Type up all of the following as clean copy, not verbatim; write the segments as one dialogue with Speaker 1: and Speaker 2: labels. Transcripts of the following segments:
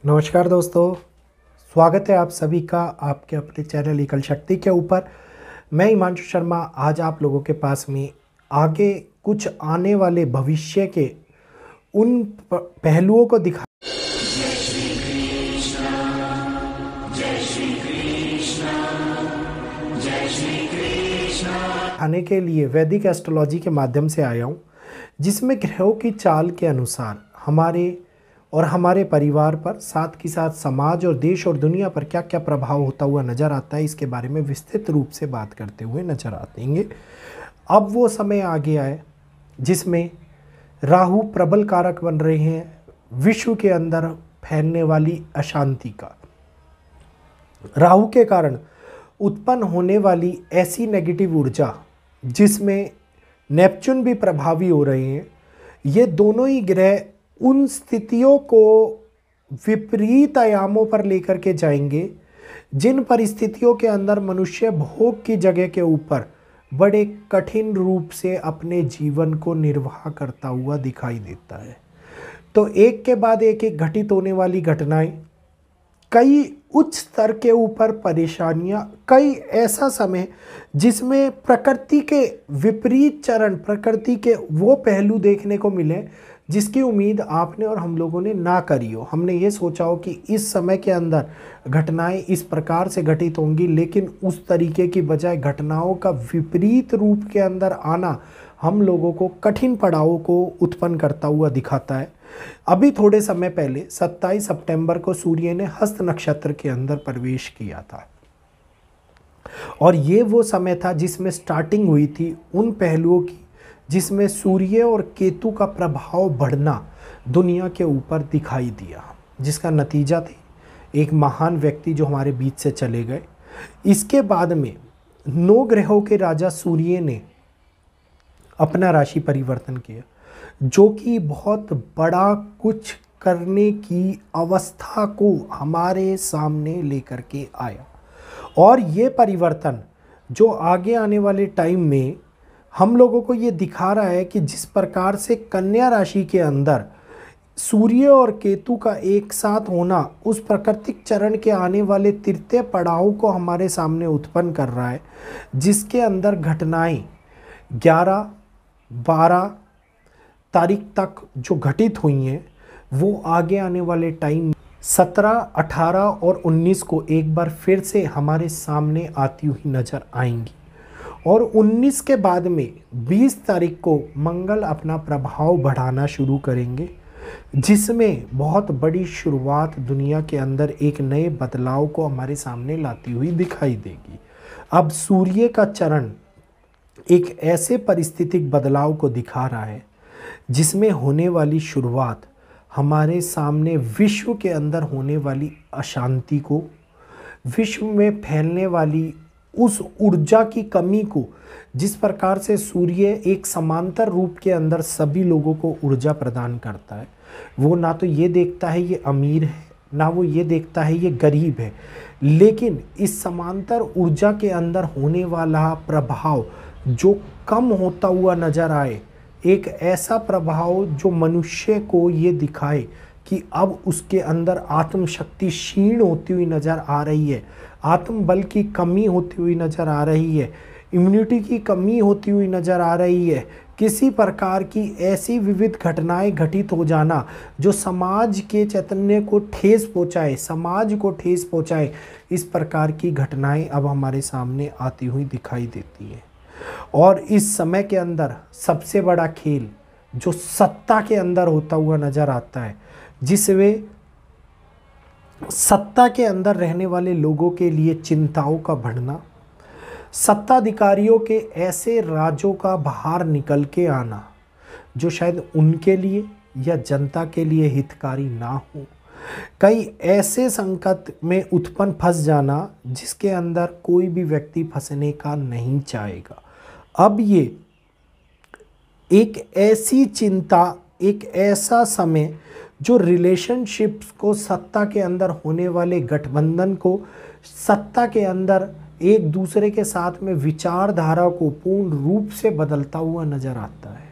Speaker 1: नमस्कार दोस्तों, स्वागत है आप सभी का आपके अपने चैनल एकल शक्ति के ऊपर। मैं हिमांशु शर्मा आज आप लोगों के पास में आगे कुछ आने वाले भविष्य के उन पहलुओं को दिखाने के लिए वैदिक एस्ट्रोलॉजी के माध्यम से आया हूँ, जिसमें ग्रहों की चाल के अनुसार हमारे परिवार पर, साथ ही साथ समाज और देश और दुनिया पर क्या क्या प्रभाव होता हुआ नज़र आता है, इसके बारे में विस्तृत रूप से बात करते हुए नजर आएंगे। अब वो समय आ गया है जिसमें राहु प्रबल कारक बन रहे हैं विश्व के अंदर फैलने वाली अशांति का। राहु के कारण उत्पन्न होने वाली ऐसी नेगेटिव ऊर्जा जिसमें नेपच्यून भी प्रभावी हो रहे हैं, ये दोनों ही ग्रह उन स्थितियों को विपरीत आयामों पर लेकर के जाएंगे जिन परिस्थितियों के अंदर मनुष्य भोग की जगह के ऊपर बड़े कठिन रूप से अपने जीवन को निर्वाह करता हुआ दिखाई देता है। तो एक के बाद एक घटित होने वाली घटनाएं, कई उच्च स्तर के ऊपर परेशानियां, कई ऐसा समय जिसमें प्रकृति के विपरीत चरण, प्रकृति के वो पहलू देखने को मिले जिसकी उम्मीद आपने और हम लोगों ने ना करी हो। हमने ये सोचा हो कि इस समय के अंदर घटनाएं इस प्रकार से घटित होंगी, लेकिन उस तरीके की बजाय घटनाओं का विपरीत रूप के अंदर आना हम लोगों को कठिन पड़ावों को उत्पन्न करता हुआ दिखाता है। अभी थोड़े समय पहले 27 सितंबर को सूर्य ने हस्त नक्षत्र के अंदर प्रवेश किया था, और ये वो समय था जिसमें स्टार्टिंग हुई थी उन पहलुओं की जिसमें सूर्य और केतु का प्रभाव बढ़ना दुनिया के ऊपर दिखाई दिया, जिसका नतीजा थे एक महान व्यक्ति जो हमारे बीच से चले गए। इसके बाद में 9 ग्रहों के राजा सूर्य ने अपना राशि परिवर्तन किया, जो कि बहुत बड़ा कुछ करने की अवस्था को हमारे सामने लेकर के आया। और ये परिवर्तन जो आगे आने वाले टाइम में हम लोगों को ये दिखा रहा है कि जिस प्रकार से कन्या राशि के अंदर सूर्य और केतु का एक साथ होना उस प्राकृतिक चरण के आने वाले तृतीय पड़ाव को हमारे सामने उत्पन्न कर रहा है, जिसके अंदर घटनाएं 11-12 तारीख तक जो घटित हुई हैं वो आगे आने वाले टाइम 17, 18 और 19 को एक बार फिर से हमारे सामने आती हुई नजर आएंगी। और 19 के बाद में 20 तारीख को मंगल अपना प्रभाव बढ़ाना शुरू करेंगे, जिसमें बहुत बड़ी शुरुआत दुनिया के अंदर एक नए बदलाव को हमारे सामने लाती हुई दिखाई देगी। अब सूर्य का चरण एक ऐसे परिस्थितिक बदलाव को दिखा रहा है जिसमें होने वाली शुरुआत हमारे सामने विश्व के अंदर होने वाली अशांति को, विश्व में फैलने वाली उस ऊर्जा की कमी को, जिस प्रकार से सूर्य एक समांतर रूप के अंदर सभी लोगों को ऊर्जा प्रदान करता है। वो ना तो ये देखता है ये अमीर है, ना वो ये देखता है ये गरीब है, लेकिन इस समांतर ऊर्जा के अंदर होने वाला प्रभाव जो कम होता हुआ नजर आए, एक ऐसा प्रभाव जो मनुष्य को ये दिखाए कि अब उसके अंदर आत्मशक्ति क्षीण होती हुई नज़र आ रही है, आत्मबल की कमी होती हुई नज़र आ रही है, इम्यूनिटी की कमी होती हुई नज़र आ रही है, किसी प्रकार की ऐसी विविध घटनाएं घटित हो जाना जो समाज के चैतन्य को ठेस पहुंचाए, समाज को ठेस पहुंचाए, इस प्रकार की घटनाएं अब हमारे सामने आती हुई दिखाई देती हैं। और इस समय के अंदर सबसे बड़ा खेल जो सत्ता के अंदर होता हुआ नज़र आता है, जिसमें सत्ता के अंदर रहने वाले लोगों के लिए चिंताओं का बढ़ना, सत्ताधिकारियों के ऐसे राजों का बाहर निकल के आना जो शायद उनके लिए या जनता के लिए हितकारी ना हो, कई ऐसे संकट में उत्पन्न फंस जाना जिसके अंदर कोई भी व्यक्ति फंसने का नहीं चाहेगा। अब ये एक ऐसी चिंता, एक ऐसा समय जो रिलेशनशिप्स को, सत्ता के अंदर होने वाले गठबंधन को, सत्ता के अंदर एक दूसरे के साथ में विचारधारा को पूर्ण रूप से बदलता हुआ नजर आता है।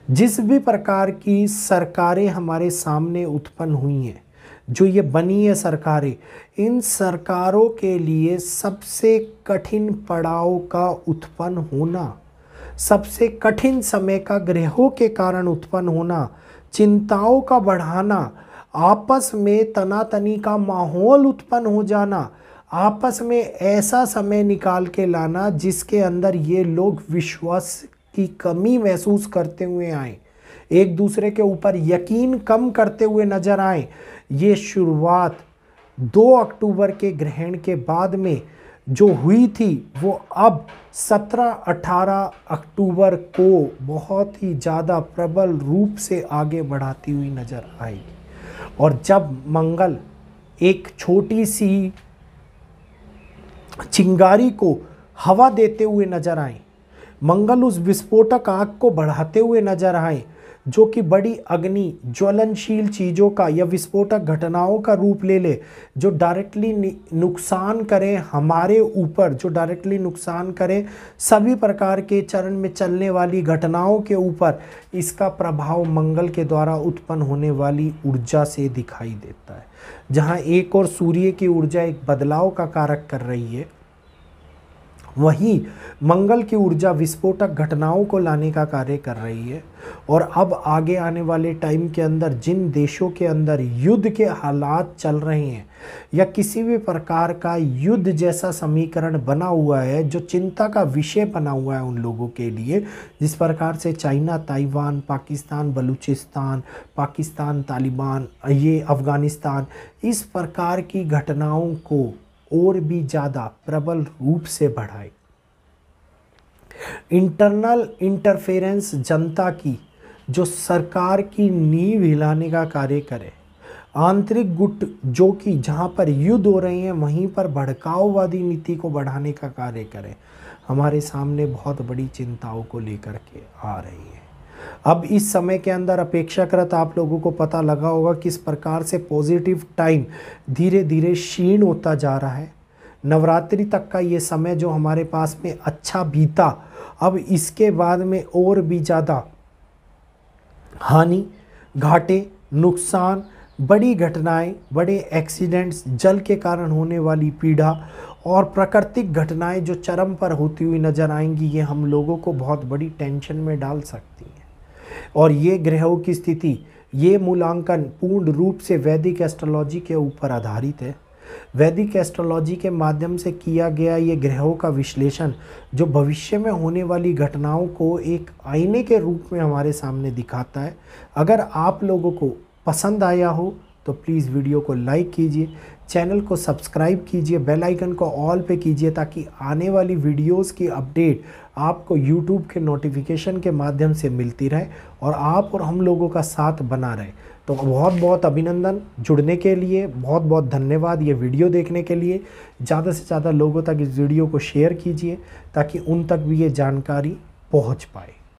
Speaker 1: जिस भी प्रकार की सरकारें हमारे सामने उत्पन्न हुई हैं, जो ये बनी है सरकारें, इन सरकारों के लिए सबसे कठिन पड़ाव का उत्पन्न होना, सबसे कठिन समय का ग्रहों के कारण उत्पन्न होना, चिंताओं का बढ़ाना, आपस में तनातनी का माहौल उत्पन्न हो जाना, आपस में ऐसा समय निकाल के लाना जिसके अंदर ये लोग विश्वास की कमी महसूस करते हुए आए, एक दूसरे के ऊपर यकीन कम करते हुए नजर आए। ये शुरुआत 2 अक्टूबर के ग्रहण के बाद में जो हुई थी वो अब 17-18 अक्टूबर को बहुत ही ज़्यादा प्रबल रूप से आगे बढ़ाती हुई नजर आएगी। और जब मंगल एक छोटी सी चिंगारी को हवा देते हुए नजर आए, मंगल उस विस्फोटक आग को बढ़ाते हुए नजर आए जो कि बड़ी अग्नि ज्वलनशील चीज़ों का या विस्फोटक घटनाओं का रूप ले ले, जो डायरेक्टली नुकसान करे हमारे ऊपर, जो डायरेक्टली नुकसान करे सभी प्रकार के चरण में चलने वाली घटनाओं के ऊपर, इसका प्रभाव मंगल के द्वारा उत्पन्न होने वाली ऊर्जा से दिखाई देता है। जहाँ एक और सूर्य की ऊर्जा एक बदलाव का कारक कर रही है, वहीं मंगल की ऊर्जा विस्फोटक घटनाओं को लाने का कार्य कर रही है। और अब आगे आने वाले टाइम के अंदर जिन देशों के अंदर युद्ध के हालात चल रहे हैं या किसी भी प्रकार का युद्ध जैसा समीकरण बना हुआ है जो चिंता का विषय बना हुआ है उन लोगों के लिए, जिस प्रकार से चाइना, ताइवान, पाकिस्तान, बलूचिस्तान, पाकिस्तान, तालिबान, ये अफ़गानिस्तान, इस प्रकार की घटनाओं को और भी ज़्यादा प्रबल रूप से बढ़ाए। इंटरनल इंटरफेरेंस जनता की जो सरकार की नींव हिलाने का कार्य करे, आंतरिक गुट जो कि जहाँ पर युद्ध हो रहे हैं वहीं पर भड़काऊवादी नीति को बढ़ाने का कार्य करे, हमारे सामने बहुत बड़ी चिंताओं को लेकर के आ रही है। अब इस समय के अंदर अपेक्षाकृत आप लोगों को पता लगा होगा किस प्रकार से पॉजिटिव टाइम धीरे धीरे क्षीण होता जा रहा है। नवरात्रि तक का ये समय जो हमारे पास में अच्छा बीता, अब इसके बाद में और भी ज़्यादा हानि, घाटे, नुकसान, बड़ी घटनाएं, बड़े एक्सीडेंट्स, जल के कारण होने वाली पीड़ा और प्राकृतिक घटनाएं जो चरम पर होती हुई नज़र आएंगी, ये हम लोगों को बहुत बड़ी टेंशन में डाल सकती हैं। और ये ग्रहों की स्थिति, ये मूल्यांकन पूर्ण रूप से वैदिक एस्ट्रोलॉजी के ऊपर आधारित है। वैदिक एस्ट्रोलॉजी के माध्यम से किया गया ये ग्रहों का विश्लेषण जो भविष्य में होने वाली घटनाओं को एक आईने के रूप में हमारे सामने दिखाता है। अगर आप लोगों को पसंद आया हो तो प्लीज़ वीडियो को लाइक कीजिए, चैनल को सब्सक्राइब कीजिए, बेल आइकन को ऑल पे कीजिए ताकि आने वाली वीडियोस की अपडेट आपको यूट्यूब के नोटिफिकेशन के माध्यम से मिलती रहे और आप और हम लोगों का साथ बना रहे। तो बहुत बहुत अभिनंदन जुड़ने के लिए, बहुत बहुत धन्यवाद ये वीडियो देखने के लिए। ज़्यादा से ज़्यादा लोगों तक इस वीडियो को शेयर कीजिए ताकि उन तक भी ये जानकारी पहुंच पाए।